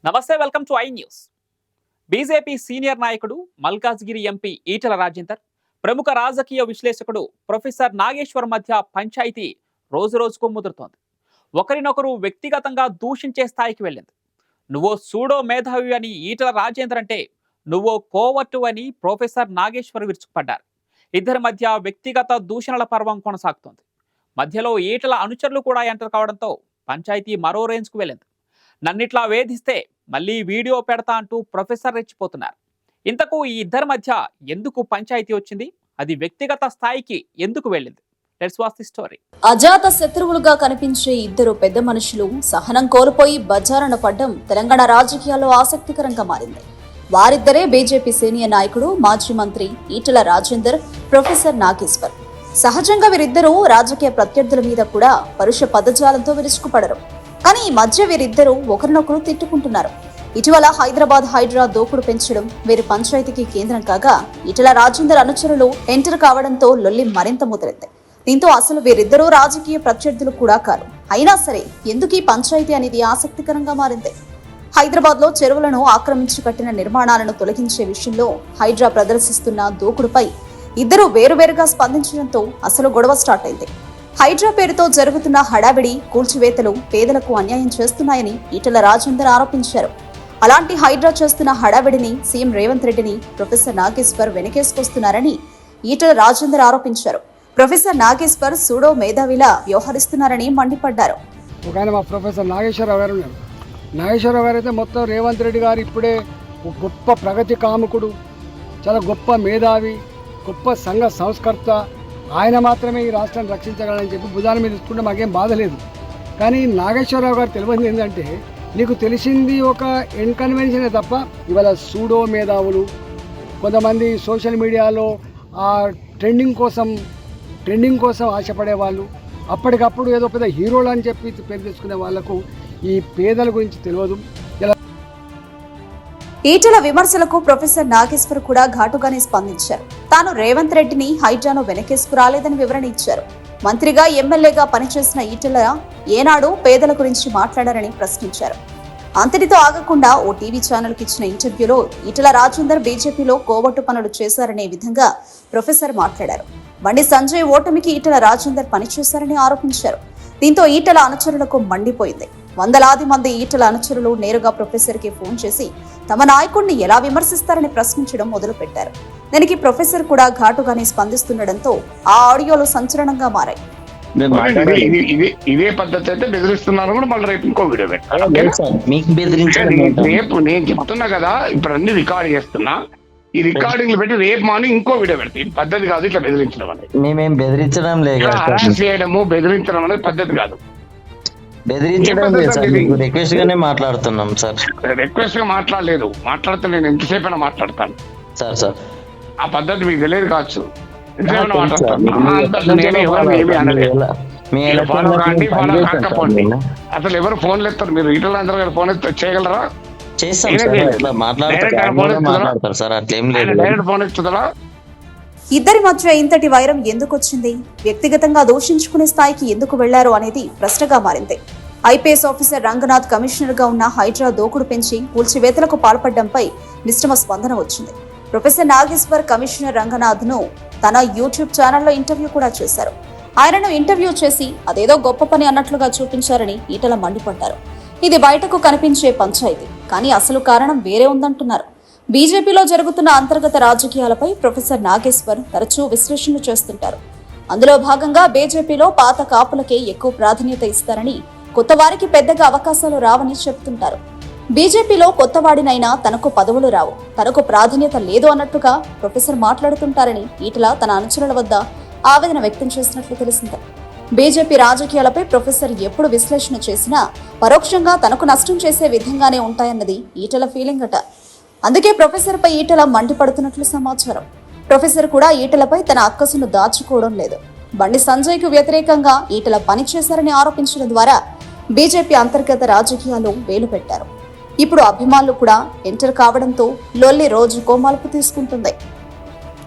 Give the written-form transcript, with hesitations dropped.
నమస్తే, welcome to I news. BJP senior నాయకుడు Malkajgiri MP Etela Rajender, ప్రముఖ రాజకీయ విశ్లేషకుడు ప్రొఫెసర్ నాగేశ్వర్ మధ్య పంచాయతీ రోజురోజుకు ముదురుతోంది. ఒకరినొకరు వ్యక్తిగతంగా దూషించే స్థాయికి వెళ్ళింది. నువ్వో సూడో మేధావి అని ఈటల రాజేందర్ అంటే, నువ్వో కోవర్టు అని ప్రొఫెసర్ నాగేశ్వర్ విరుచుకుపడ్డారు. ఇద్దరి మధ్య వ్యక్తిగత దూషణల పర్వం కొనసాగుతోంది. మధ్యలో ఈటల అనుచరులు కూడా ఎంటర్ కావడంతో పంచాయతీ మరో రేంజ్కు వెళ్ళింది. నన్నిట్లా వేధిస్తే మళ్ళీ వీడియో పెడతా అంటూ ప్రొఫెసర్ రెచ్చిపోతున్నారు. ఇంతకు ఈ ఇద్దరి మధ్య ఎందుకు పంచాయతీ వచ్చింది? అది వ్యక్తిగత స్థాయికి ఎందుకు వెళ్ళింది? Let's watch the story. అజాత శత్రువులుగా కనిపించే ఇద్దరు పెద్ద మనుషులు సహనం కోల్పోయి బజారున పడ్డం తెలంగాణ రాజకీయాల్లో ఆసక్తికరంగా మారింది. వారిద్దరే బీజేపీ సీనియర్ నాయకుడు, మాజీ మంత్రి ఈటల రాజేందర్, ప్రొఫెసర్ నాగేశ్వర్. సహజంగా వీరిద్దరూ రాజకీయ ప్రత్యర్థుల మీద కూడా పరుష పదజాలంతో విరుచుకుపడరు. కానీ ఈ మధ్య వీరిద్దరూ ఒకరినొకరు తిట్టుకుంటున్నారు. ఇటీవల హైదరాబాద్ హైడ్రా దూకుడు పెంచడం వీరి పంచాయతీకి కేంద్రం కాగా, ఈటల రాజేందర్ అనుచరులు ఎంటర్ కావడంతో లొల్లి మరింత ముదిరింది. దీంతో అసలు వీరిద్దరూ రాజకీయ ప్రత్యర్థులు కూడా కారు. అయినా సరే ఎందుకు ఈ పంచాయతీ అనేది ఆసక్తికరంగా మారింది. హైదరాబాద్ లో చెరువులను ఆక్రమించి కట్టిన నిర్మాణాలను తొలగించే విషయంలో హైడ్రా ప్రదర్శిస్తున్న దూకుడుపై ఇద్దరు వేరువేరుగా స్పందించడంతో అసలు గొడవ స్టార్ట్ అయింది. హైడ్రా పేరుతో జరుగుతున్న హడావిడి, కూల్చివేతలు పేదలకు అన్యాయం చేస్తున్నాయని ఈటల రాజేందర్ ఆరోపించారు. అలాంటి హైడ్రా చేస్తున్న హడావిడిని సీఎం రేవంత్ రెడ్డిని ప్రొఫెసర్ నాగేశ్వర్ వెనకేసుకొస్తున్నారని ఈటల రాజేందర్ ఆరోపించారు. ప్రొఫెసర్ నాగేశ్వర్ సూడో మేధావిలా వ్యవహరిస్తున్నారని మండిపడ్డారు. మా ప్రొఫెసర్ నాగేశ్వరరావు గారు ఉన్నారు. నాగేశ్వరరావు గారు అయితే మొత్తం రేవంత్ రెడ్డి గారు ఇప్పుడే గొప్ప ప్రగతి కాముకుడు, చాలా గొప్ప మేధావి, గొప్ప సంఘ సంస్కర్త, ఆయన మాత్రమే ఈ రాష్ట్రాన్ని రక్షించగలని చెప్పి భుజాల మీద తీసుకుంటే మాకేం బాధ లేదు. కానీ నాగేశ్వరరావు గారు తెలియదు ఏంటంటే, నీకు తెలిసింది ఒక ఇన్కన్వెన్షనే తప్ప ఇవాళ సూడో మేధావులు, కొంతమంది సోషల్ మీడియాలో ఆ ట్రెండింగ్ కోసం ఆశపడే వాళ్ళు, అప్పటికప్పుడు ఏదో పెద్ద హీరోలు అని చెప్పి పేరు తెచ్చుకునే వాళ్లకు ఈ పేదల గురించి తెలియదు. ఈటల విమర్శలకు ప్రొఫెసర్ నాగేశ్వర్ కూడా ఘాటుగానే స్పందించారు. తాను రేవంత్ రెడ్డిని హైడ్రాను వెనకేసుకు రాలేదని వివరణ ఇచ్చారు. మంత్రిగా, ఎమ్మెల్యేగా పనిచేసిన ఈటల ఏనాడు పేదల గురించి మాట్లాడారని ప్రశ్నించారు. అంతటితో ఆగకుండా ఓ టీవీ ఛానల్కి ఇచ్చిన ఇంటర్వ్యూలో ఈటల రాజేందర్ బీజేపీలో కోవట్టు పనులు చేశారనే విధంగా ప్రొఫెసర్ మాట్లాడారు. బండి సంజయ్ ఓటమికి ఈటల రాజేందర్ పనిచేశారని ఆరోపించారు. దీంతో ఈటల అనుచరులకు మండిపోయింది. వందలాది మంది ఈటల అనుచరులు నేరుగా ప్రొఫెసర్ కి ఫోన్ చేసి తమ నాయకుడిని ఎలా విమర్శిస్తారని ప్రశ్నించడం మొదలుపెట్టారు. దానికి ప్రొఫెసర్ కూడా ఘాటుగానే స్పందిస్తుండటంతో ఆ ఆడియోలు సంచలనంగా మారాయి. ఇదే పద్ధతి అయితే బెదిరిస్తున్నారు కూడా, మళ్ళీ రేపు ఇంకో వీడియో పెట్టారు. రేపు నేను చెప్తున్నా కదా, ఇప్పుడు అన్ని రికార్డ్ చేస్తున్నా, ఈ రికార్డింగ్లు పెట్టి రేపు మార్నింగ్ ఇంకో వీడియో పెడతాయి. పద్ధతి కాదు ఇట్లా బెదిరించడం అనేది. మేమేం బెదిరించడం లేదు, చేయడము బెదిరించడం అనేది పద్ధతి కాదు. బెదిరించడం లేదు సార్, రిక్వెస్ట్ గానే మాట్లాడుతున్నాం సార్. రిక్వెస్ట్ గా మాట్లాడలేదు, మాట్లాడితే నేను ఎంతసేపు అయినా మాట్లాడతాను సార్. సార్ ఆ పద్ధతి మీకు తెలియదు కావచ్చు. ఎంతసేపు అసలు ఎవరు ఫోన్లు ఎత్తారు? మీరు ఈటల రాజేందర్ గారు ఫోన్ ఎత్తారు, చేయగలరా? ఫోన్ ఎత్తుతారా? ఇద్దరి మధ్య ఇంతటి వైరం ఎందుకు వచ్చింది? వ్యక్తిగతంగా దూషించుకునే స్థాయికి ఎందుకు వెళ్లారు అనేది ప్రశ్నగా మారింది. ఐపీఎస్ ఆఫీసర్ రంగనాథ్ కమిషనర్ గా ఉన్న హైడ్రా దూకుడు పెంచి కూల్చివేతలకు పాల్పడడంపై మిశ్రమ స్పందన వచ్చింది. ప్రొఫెసర్ నాగేశ్వర్ కమిషనర్ రంగనాథ్ ను తన యూట్యూబ్ ఛానల్లో ఇంటర్వ్యూ కూడా చేశారు. ఆయనను ఇంటర్వ్యూ చేసి అదేదో గొప్ప పని అన్నట్లుగా చూపించారని ఈటల మండిపడ్డారు. ఇది బయటకు కనిపించే పంచాయతీ, కానీ అసలు కారణం వేరే ఉందంటున్నారు. బీజేపీలో జరుగుతున్న అంతర్గత రాజకీయాలపై ప్రొఫెసర్ నాగేశ్వర్ తరచూ విశ్లేషణలు చేస్తుంటారు. అందులో భాగంగా బీజేపీలో పాత కాపులకే ఎక్కువ ప్రాధాన్యత ఇస్తారని, కొత్త వారికి పెద్దగా అవకాశాలు రావని చెబుతుంటారు. బీజేపీలో కొత్తవాడినైనా తనకు పదవులు రావు, తనకు ప్రాధాన్యత లేదు అన్నట్టుగా ప్రొఫెసర్ మాట్లాడుతుంటారని ఈటల తన అనుచరుల వద్ద ఆవేదన వ్యక్తం చేసినట్లు తెలిసింది. బీజేపీ రాజకీయాలపై ప్రొఫెసర్ ఎప్పుడు విశ్లేషణ చేసినా పరోక్షంగా తనకు నష్టం చేసే విధంగానే ఉంటాయన్నది ఈటల ఫీలింగ్ అట. అందుకే ప్రొఫెసర్ పై ఈటల మండిపడుతున్నట్లు సమాచారం. ప్రొఫెసర్ కూడా ఈటలపై తన అక్కసును దాచుకోవడం లేదు. బండి సంజయ్ కు వ్యతిరేకంగా ఈటల పనిచేశారని ఆరోపించడం ద్వారా బీజేపీ అంతర్గత రాజకీయాలు వేలు పెట్టారు. ఇప్పుడు అభిమానులు కూడా ఎంటర్ కావడంతో లొల్లి రోజుకో మలుపు తీసుకుంటుంది.